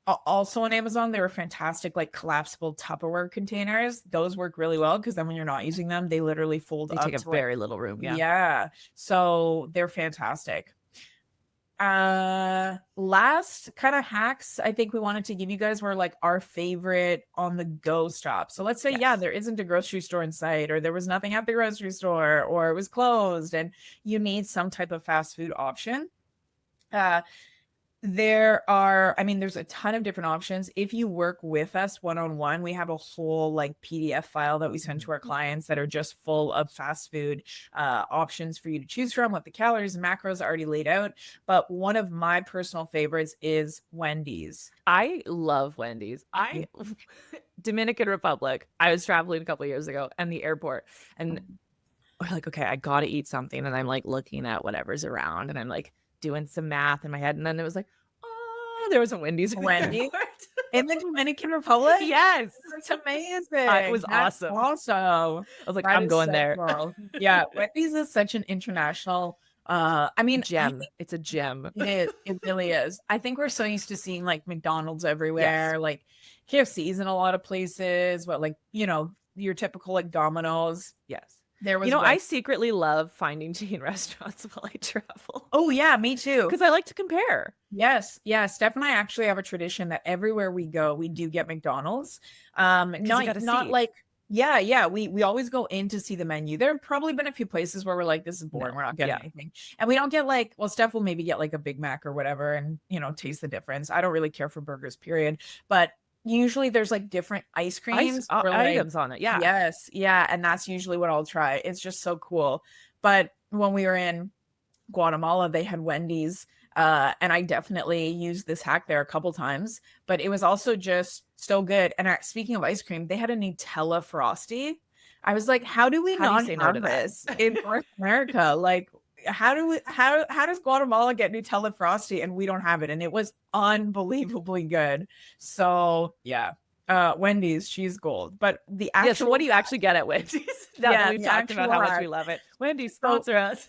Also on Amazon, there are fantastic like collapsible Tupperware containers. Those work really well because then when you're not using them, they literally fold up. They take a very little room. Yeah. So they're fantastic. Last kind of hacks I think we wanted to give you guys were like our favorite on the go stop. So let's say, there isn't a grocery store in sight, or there was nothing at the grocery store, or it was closed and you need some type of fast food option. There's a ton of different options. If you work with us one-on-one, we have a whole like PDF file that we send to our clients that are just full of fast food options for you to choose from with the calories and macros already laid out. But one of my personal favorites is Wendy's. I love Wendy's. Dominican Republic. I was traveling a couple of years ago and the airport, and we're like, okay, I got to eat something. And I'm like looking at whatever's around, and I'm like doing some math in my head, and then it was like, there was a Wendy's in the Dominican Republic. Yes, it's amazing. It was awesome. Also, I was like, I'm going there. Yeah, Wendy's is such an international. Gem. It's a gem. It really is. I think we're so used to seeing like McDonald's everywhere, like KFC's in a lot of places, but like your typical like Domino's. Yes. There was I secretly love finding chain restaurants while I travel. Oh yeah, me too. Because I like to compare. Yes. Steph and I actually have a tradition that everywhere we go, we do get McDonald's. Not like Yeah. We always go in to see the menu. There have probably been a few places where we're like, this is boring. No. We're not getting Yeah. anything. And we don't get like, well, Steph will maybe get like a Big Mac or whatever and, taste the difference. I don't really care for burgers, period. But usually there's like different ice creams or like, items on it. Yeah. yes. Yeah. And that's usually what I'll try. It's just so cool. But when we were in Guatemala, they had Wendy's. And I definitely used this hack there a couple times, but it was also just so good. And speaking of ice cream, they had a Nutella Frosty. I was like, how do we How do you not say no to have that? this in North America? Like, how does Guatemala get Nutella Frosty and we don't have it? And it was unbelievably good. So yeah. Wendy's, she's gold. But the actual Yeah, so what do you actually get at Wendy's? Now that we've the talked about how much we hack. love it. Wendy's, sponsor us.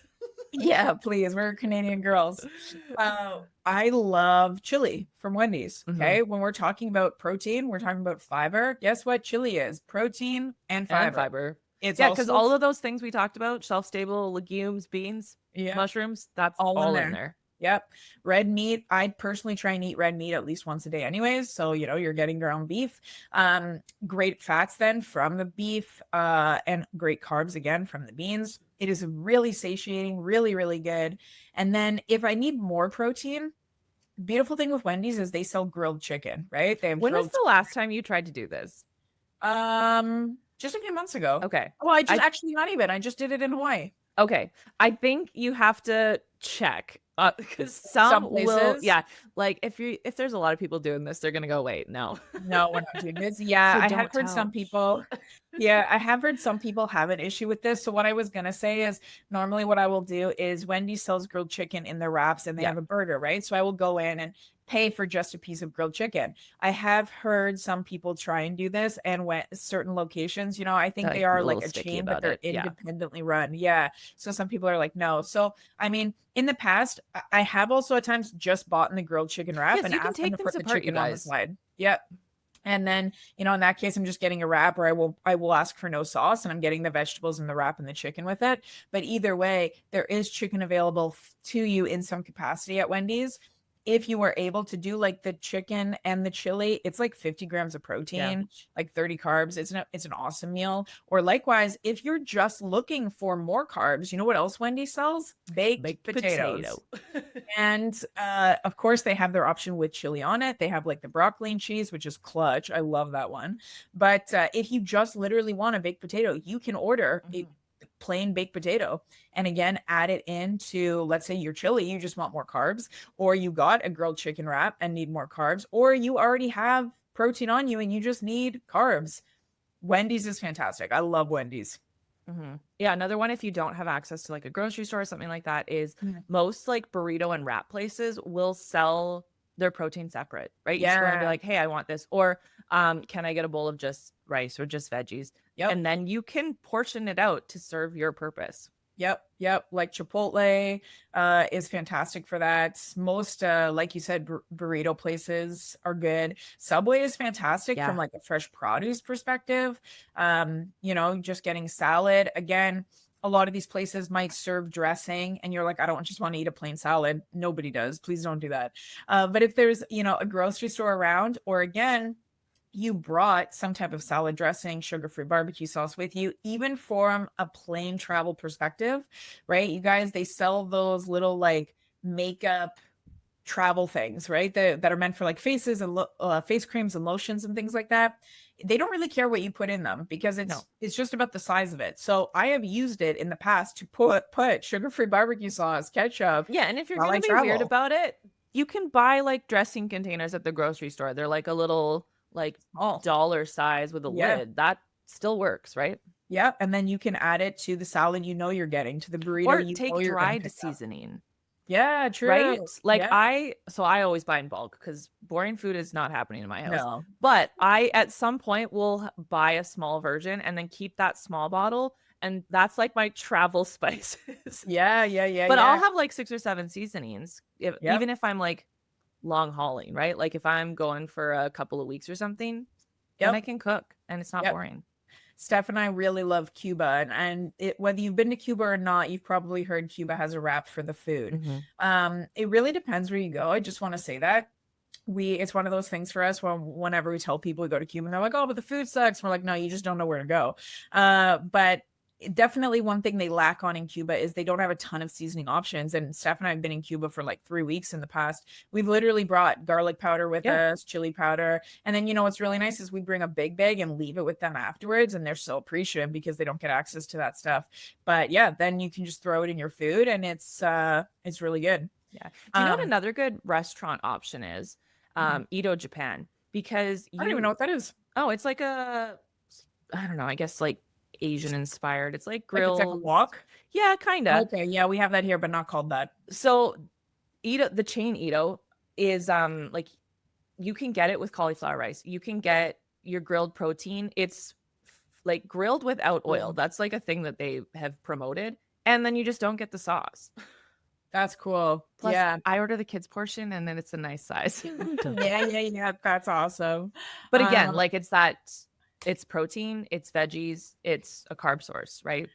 Yeah, please. We're Canadian girls. I love chili from Wendy's. Okay. When we're talking about protein, we're talking about fiber. Guess what chili is? Protein and fiber. It's because also all of those things we talked about, shelf-stable legumes, beans, mushrooms, that's all in there. Yep. Red meat. I personally try and eat red meat at least once a day anyways. So, you're getting ground beef. Great fats then from the beef, and great carbs again from the beans. It is really satiating, really, really good. And then if I need more protein, beautiful thing with Wendy's is they sell grilled chicken, right? They have When was the last time you tried to do this? Just a few months ago. Okay. Well, actually not even. I just did it in Hawaii. Okay. I think you have to check because some will, like if there's a lot of people doing this, they're gonna go, wait, no, we're not doing this. Yeah, I have heard some people. Yeah, I have heard some people have an issue with this. So what I was gonna say is normally what I will do is Wendy's sells grilled chicken in their wraps and they have a burger, right? So I will go in and pay for just a piece of grilled chicken. I have heard some people try and do this and when certain locations, I think they are like a chain, but they're independently run. Yeah. So some people are like, no. So, I mean, in the past, I have also at times just bought in the grilled chicken wrap and asked them to put the chicken on the side. Yep. And then, in that case, I'm just getting a wrap or I will ask for no sauce and I'm getting the vegetables and the wrap and the chicken with it. But either way, there is chicken available to you in some capacity at Wendy's. If you were able to do like the chicken and the chili, it's like 50 grams of protein, like 30 carbs. It's an awesome meal. Or likewise, if you're just looking for more carbs, you know what else Wendy sells? Baked potatoes. And of course, they have their option with chili on it. They have like the broccoli and cheese, which is clutch. I love that one. But if you just literally want a baked potato, you can order a plain baked potato and again add it into, let's say, your chili, you just want more carbs, or you got a grilled chicken wrap and need more carbs, or you already have protein on you and you just need carbs. Wendy's is fantastic. I love Wendy's. Yeah, another one, if you don't have access to like a grocery store or something like that, is most like burrito and wrap places will sell their protein separate, right? You just go and be like, hey, I want this, or can I get a bowl of just rice or just veggies? And then you can portion it out to serve your purpose. Yep. Like Chipotle is fantastic for that. Most, like you said, burrito places are good. Subway is fantastic from like a fresh produce perspective. Just getting salad. Again, a lot of these places might serve dressing and you're like, I don't just want to eat a plain salad. Nobody does. Please don't do that. But if there's, a grocery store around, or again, you brought some type of salad dressing, sugar-free barbecue sauce with you, even from a plain travel perspective, right? You guys, they sell those little like makeup travel things, right? That are meant for like faces and face creams and lotions and things like that. They don't really care what you put in them because it's just about the size of it. So I have used it in the past to put sugar-free barbecue sauce, ketchup. Yeah, and if you're going to be weird about it, you can buy like dressing containers at the grocery store. They're like a little like dollar size with a lid. That still works, right? Yeah, and then you can add it to the salad you're getting, to the burrito. Or take dried seasoning. Yeah, true. Right? Like I always buy in bulk because boring food is not happening in my house. No. But I at some point will buy a small version and then keep that small bottle. And that's like my travel spices. Yeah. But I'll have like 6 or 7 seasonings, even if I'm like long hauling, right? Like if I'm going for a couple of weeks or something, then I can cook and it's not boring. Steph and I really love Cuba, and whether you've been to Cuba or not, you've probably heard Cuba has a wrap for the food. It really depends where you go. I just want to say that it's one of those things for us whenever we tell people we go to Cuba, and they're like, oh, but the food sucks. We're like, no, you just don't know where to go. But definitely one thing they lack on in Cuba is they don't have a ton of seasoning options. And Steph and I have been in Cuba for like 3 weeks in the past. We've literally brought garlic powder with us, chili powder. And then, what's really nice is we bring a big bag and leave it with them afterwards. And they're so appreciative because they don't get access to that stuff. But yeah, then you can just throw it in your food and it's really good. Yeah. Do you know what another good restaurant option is? Edo Japan, because I don't even know what that is. Oh, it's like I don't know, I guess like Asian inspired. It's like grilled. Like it's like a wok? Yeah, kind of. Okay, yeah, we have that here, but not called that. So Edo, the chain Edo is like you can get it with cauliflower rice. You can get your grilled protein. It's like grilled without oil. That's like a thing that they have promoted. And then you just don't get the sauce. That's cool. Plus, yeah. I order the kids portion and then it's a nice size. yeah. That's awesome. But again, like it's protein, it's veggies, it's a carb source, right?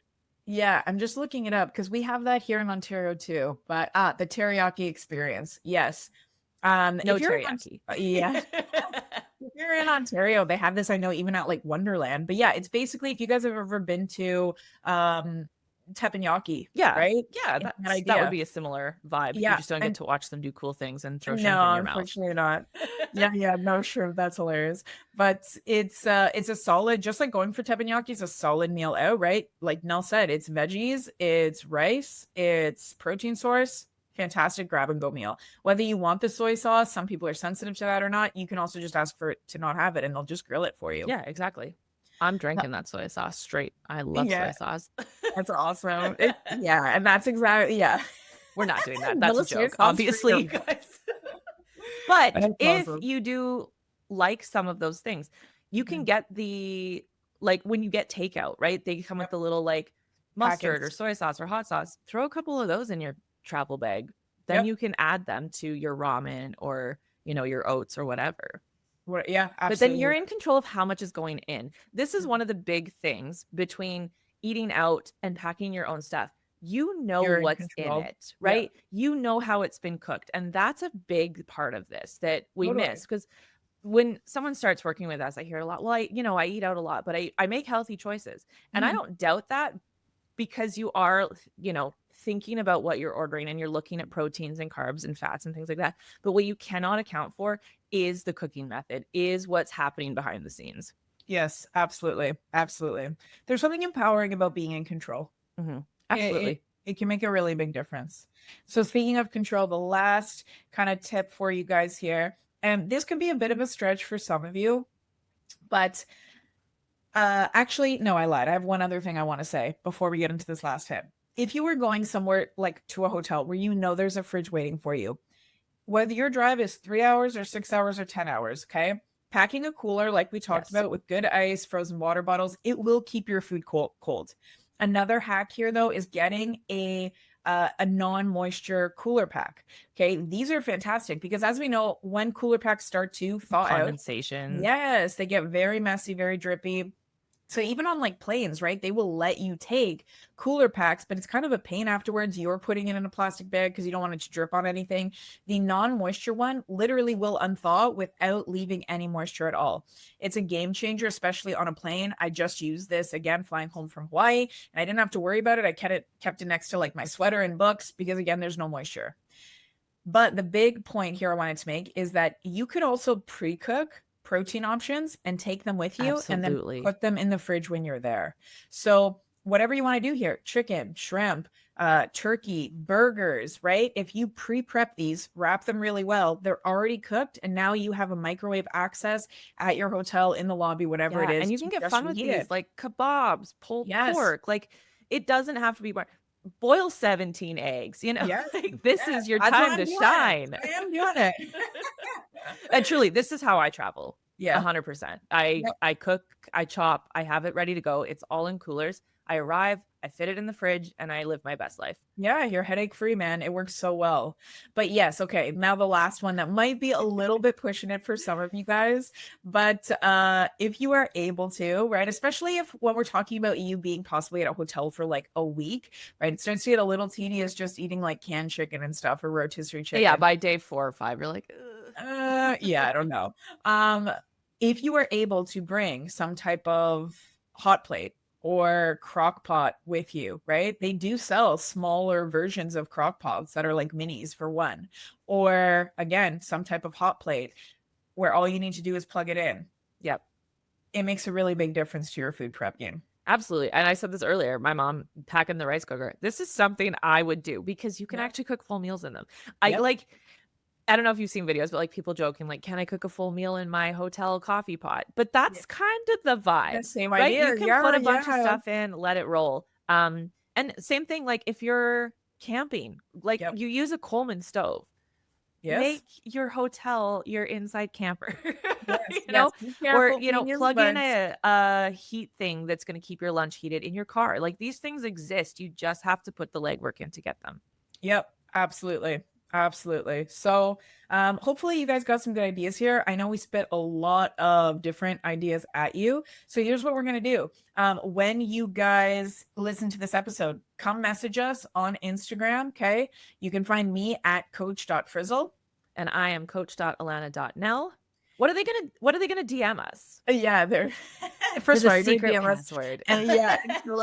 Yeah, I'm just looking it up because we have that here in Ontario too. But the teriyaki experience, yes. No teriyaki. Yeah. If you're in Ontario, they have this, I know, even at like Wonderland. But yeah, it's basically, if you guys have ever been to teppanyaki, right? Yeah, that would be a similar vibe. Yeah, you just don't get to watch them do cool things and throw shrimp in your mouth. Unfortunately not. yeah, no shrimp. That's hilarious. But it's a solid, just like going for teppanyaki is a solid meal out, right? Like Nel said, it's veggies, it's rice, it's protein source. Fantastic grab and go meal. Whether you want the soy sauce, some people are sensitive to that or not, you can also just ask for it to not have it and they'll just grill it for you. Yeah, exactly. I'm drinking that soy sauce straight. I love soy sauce. That's awesome. And that's exactly, We're not doing that. That's a joke, obviously. But if you do like some of those things, you can get like when you get takeout, right? They come with the little like mustard or soy sauce or hot sauce. Throw a couple of those in your travel bag. Then you can add them to your ramen or, your oats or whatever. Yeah, absolutely. But then you're in control of how much is going in. This is one of the big things between eating out and packing your own stuff. You know what's in it, right? Yeah. You know how it's been cooked. And that's a big part of this that we miss. Because when someone starts working with us, I hear a lot, well, I eat out a lot, but I make healthy choices. And I don't doubt that, because you are, thinking about what you're ordering and you're looking at proteins and carbs and fats and things like that. But what you cannot account for is the cooking method, is what's happening behind the scenes. Yes, absolutely. Absolutely. There's something empowering about being in control. Absolutely. It can make a really big difference. So speaking of control, the last kind of tip for you guys here, and this could be a bit of a stretch for some of you, but actually, no, I lied. I have one other thing I want to say before we get into this last tip. If you were going somewhere like to a hotel where there's a fridge waiting for you, whether your drive is 3 hours or 6 hours or 10 hours, okay? Packing a cooler like we talked about with good ice, frozen water bottles, it will keep your food cold. Another hack here though is getting a non-moisture cooler pack. Okay, these are fantastic because as we know, when cooler packs start to thaw out, condensation. Yes, they get very messy, very drippy. So even on like planes, right, they will let you take cooler packs, but it's kind of a pain afterwards. You're putting it in a plastic bag because you don't want it to drip on anything. The non-moisture one literally will unthaw without leaving any moisture at all. It's a game changer, especially on a plane. I just used this again flying home from Hawaii, and I didn't have to worry about it. I kept it next to like my sweater and books because again, there's no moisture. But the big point here I wanted to make is that you could also pre-cook protein options and take them with you. Absolutely. And then put them in the fridge when you're there. So whatever you want to do here, chicken, shrimp, turkey, burgers, right? If you pre-prep these, wrap them really well, they're already cooked. And now you have a microwave access at your hotel, in the lobby, whatever it is. And you can get fun with these, like kebabs, pulled pork. Like it doesn't have to be boil 17 eggs, like this is your time to shine. I am doing it. And truly, this is how I travel. Yeah. 100%. I cook, I chop, I have it ready to go. It's all in coolers. I arrive, I fit it in the fridge, and I live my best life. Yeah, you're headache free, man. It works so well. But yes, okay. Now the last one that might be a little bit pushing it for some of you guys, but if you are able to, right, especially if when we're talking about you being possibly at a hotel for like a week, right, it starts to get a little tedious just eating like canned chicken and stuff or rotisserie chicken. Yeah, by day 4 or 5, you're like, ugh. Yeah, I don't know. If you are able to bring some type of hot plate or crock pot with you, right? They do sell smaller versions of crock pots that are like minis for one. Or again, some type of hot plate where all you need to do is plug it in. Yep. It makes a really big difference to your food prep game. Absolutely. And I said this earlier, my mom packing the rice cooker. This is something I would do because you can actually cook full meals in them. I don't know if you've seen videos, but like people joking, like, can I cook a full meal in my hotel coffee pot? But that's kind of the vibe, Same right? idea. You can put a bunch of stuff in, let it roll. And same thing, like if you're camping, like you use a Coleman stove. Make your hotel your inside camper, you know, or, you know, plug in a heat thing that's going to keep your lunch heated in your car. Like these things exist. You just have to put the legwork in to get them. Yep, absolutely. Absolutely. So hopefully you guys got some good ideas here. I know we spit a lot of different ideas at you. So here's what we're going to do. When you guys listen to this episode, come message us on Instagram. Okay. You can find me at coach.frizzle. And I am coach.alana.nel. What are they gonna DM us? Yeah, they're first of all, secret password. And tell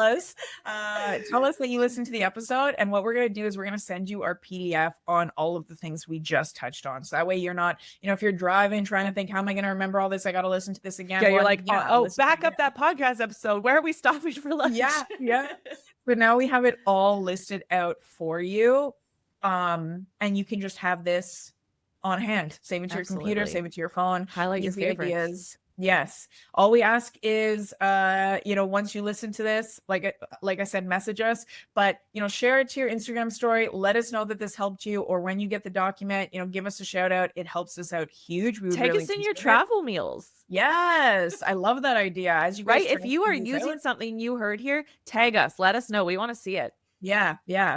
us that you listened to the episode. And what we're gonna do is we're gonna send you our PDF on all of the things we just touched on. So that way you're not, you know, if you're driving trying to think, how am I gonna remember all this? I gotta listen to this again. Yeah, you're like, back up that podcast episode. Where are we stopping for lunch? Yeah. But now we have it all listed out for you. And you can just have this on hand, save it to your computer, save it to your phone, highlight your favorites. Ideas. Yes. All we ask is, you know, once you listen to this, like I said, message us, but, you know, share it to your Instagram story. Let us know that this helped you, or when you get the document, you know, give us a shout out. It helps us out huge. We would take us in your travel meals. Yes. I love that idea. As you guys if you are using something you heard here, tag us, let us know. We want to see it. Yeah.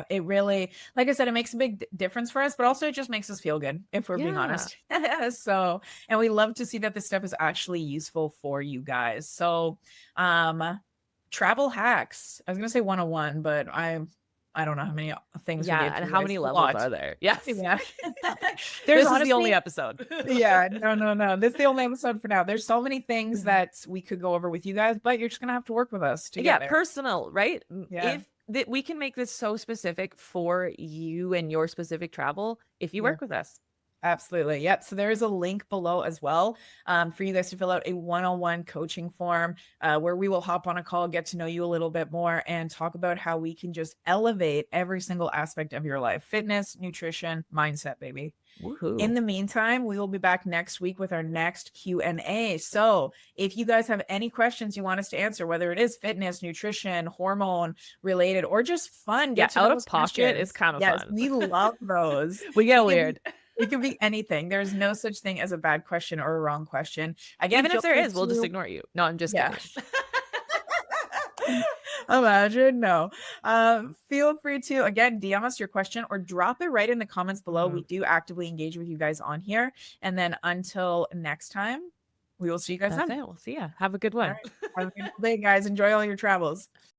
It really, like I said, it makes a big difference for us, but also it just makes us feel good, if we're being honest. So, and we love to see that this stuff is actually useful for you guys. So, travel hacks. I was gonna say 101, but I don't know how many things. Yeah, and how many levels are there? Yes. Yeah. This is the only episode. No. This is the only episode for now. There's so many things that we could go over with you guys, but you're just gonna have to work with us to get there. Personal, right? Yeah. That we can make this so specific for you and your specific travel if you work with us. Absolutely. Yep. So there is a link below as well for you guys to fill out a one-on-one coaching form where we will hop on a call, get to know you a little bit more, and talk about how we can just elevate every single aspect of your life: fitness, nutrition, mindset, baby. Woohoo. In the meantime, we will be back next week with our next Q&A. So if you guys have any questions you want us to answer, whether it is fitness, nutrition, hormone related, or just fun, out of pocket is kind of fun. We love those. We get weird. It could be anything. There's no such thing as a bad question or a wrong question. Again, even if there is, we'll just ignore you. No, I'm just kidding. Imagine. No. Feel free to, again, DM us your question or drop it right in the comments below. We do actively engage with you guys on here. And then until next time, we will see you guys then. We'll see ya. Have a good one. Have a good day, guys. Enjoy all your travels.